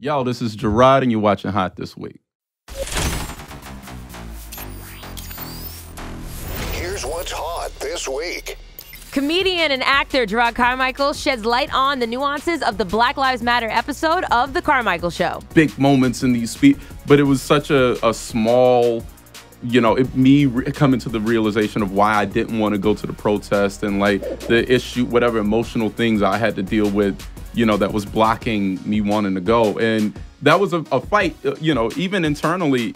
Yo, this is JERROD, and you're watching Hot This Week. Here's what's hot this week. Comedian and actor JERROD Carmichael sheds light on the nuances of the Black Lives Matter episode of The Carmichael Show. Big moments in these but it was such a small, you know, coming to the realization of why I didn't want to go to the protest and like the issue, whatever emotional things I had to deal with, you know, that was blocking me wanting to go. And that was a fight, you know, even internally,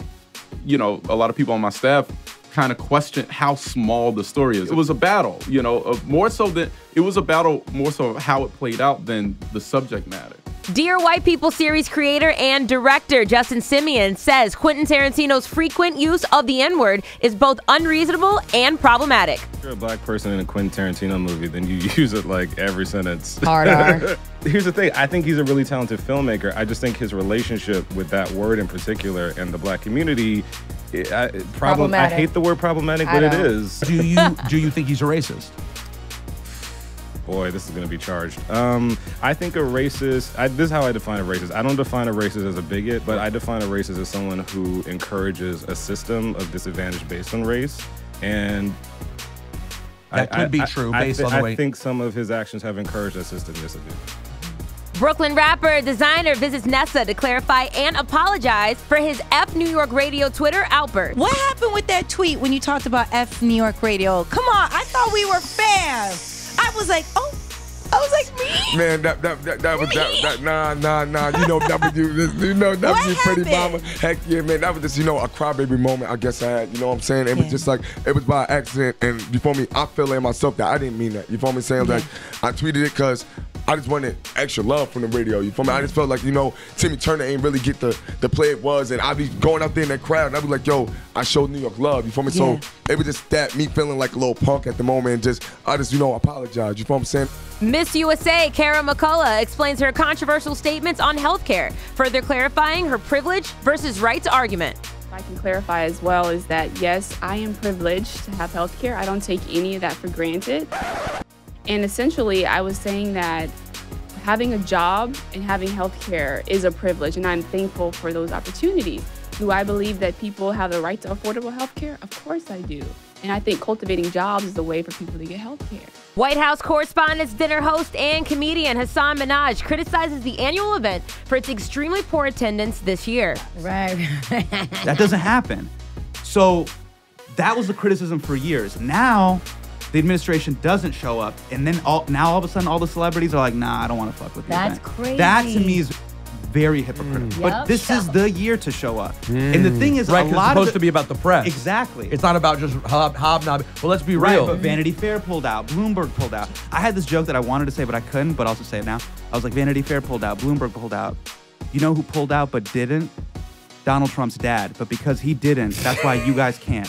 you know, a lot of people on my staff kind of questioned how small the story is. It was a battle, you know, more so of how it played out than the subject matter. Dear White People series creator and director Justin Simien says Quentin Tarantino's frequent use of the N-word is both unreasonable and problematic. If you're a black person in a Quentin Tarantino movie, then you use it like every sentence. Hard R. Here's the thing, I think he's a really talented filmmaker. I just think his relationship with that word in particular and the black community, I hate the word problematic, but it is. Do you think he's a racist? Boy, this is going to be charged. I think a racist, this is how I define a racist. I don't define a racist as a bigot, but I define a racist as someone who encourages a system of disadvantage based on race. And that could be true based on the way. I think some of his actions have encouraged that system. Yes, I do. Brooklyn rapper Desiigner visits Nessa to clarify and apologize for his F New York Radio Twitter outburst. What happened with that tweet when you talked about F New York Radio? Come on, I thought we were fans. I was like, oh, I was like, me? Man, that was nah. You know W Pretty Mama. Heck yeah, man. That was just, you know, a crybaby moment I guess I had. You know what I'm saying? It was just like, it was by accident. And you feel me? I feel in myself that I didn't mean that. You feel me saying? Like, I tweeted it because I just wanted extra love from the radio. You feel me? I just felt like, you know, Timmy Turner ain't really get the play it was. And I'd be going out there in that crowd and I'd be like, yo, I showed New York love. You feel me? Yeah. So it was just that, me feeling like a little punk at the moment. And I just, you know, apologize. You feel what I'm saying? Miss USA Kara McCullough explains her controversial statements on healthcare, further clarifying her privilege versus rights argument. I can clarify as well is that, yes, I am privileged to have healthcare. I don't take any of that for granted. And essentially, I was saying that having a job and having healthcare is a privilege, and I'm thankful for those opportunities. Do I believe that people have the right to affordable healthcare? Of course I do. And I think cultivating jobs is the way for people to get healthcare. White House Correspondents' Dinner host and comedian Hassan Minhaj criticizes the annual event for its extremely poor attendance this year. Right. That doesn't happen. So that was the criticism for years. Now the administration doesn't show up, and then now all of a sudden all the celebrities are like, nah, I don't want to fuck with you. That's crazy. That to me is very hypocritical. But this is the year to show up. And the thing is, right, a lot it's supposed to be about the press. Exactly. It's not about just hobnobbing. Well, let's be right, real. But Vanity Fair pulled out. Bloomberg pulled out. I had this joke that I wanted to say, but I couldn't, but I'll just say it now. I was like, Vanity Fair pulled out. Bloomberg pulled out. You know who pulled out but didn't? Donald Trump's dad. But because he didn't, that's why you guys can't.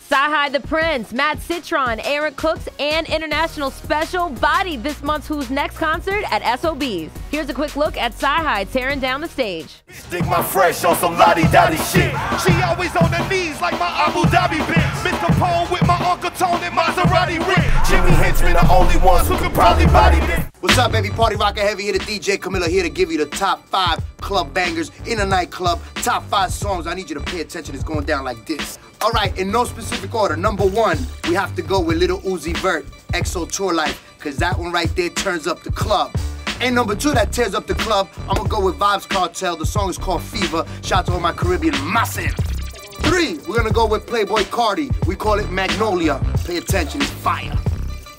Sahai the Prince, Matt Citron, Aaron Cooks, and International Special bodied this month's Who's Next concert at SOBs. Here's a quick look at Sahai tearing down the stage. Stick my fresh on some lottie-dottie shit. She always on her knees like my Abu Dhabi bitch. Mr. Pole with my Uncle Tony Maserati rip. Jimmy Henchman the only ones who could probably body this. What's up, baby? Party Rocker Heavy here, the DJ Camillo here to give you the top 5 club bangers in a nightclub. Top 5 songs. I need you to pay attention. It's going down like this. All right, in no specific order. Number 1, we have to go with Lil Uzi Vert, EXO Tour Life, because that one right there turns up the club. And number 2 that tears up the club, I'm going to go with Vibes Cartel. The song is called Fever. Shout out to all my Caribbean massive. 3, we're going to go with Playboy Carti. We call it Magnolia. Pay attention, it's fire.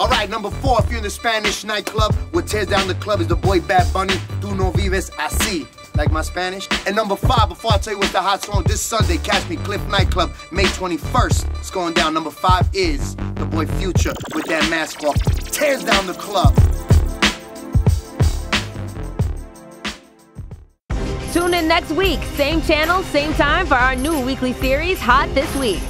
All right, number 4, if you're in the Spanish nightclub, what tears down the club is the boy Bad Bunny, Tu no vives así, like my Spanish. And number 5, before I tell you what's the hot song, this Sunday, catch me Cliff Nightclub, May 21st. It's going down. Number 5 is the boy Future with that mask off. Tears down the club. Tune in next week, same channel, same time for our new weekly series, Hot This Week.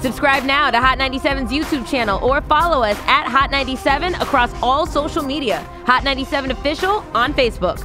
Subscribe now to Hot 97's YouTube channel or follow us at Hot 97 across all social media. Hot 97 Official on Facebook.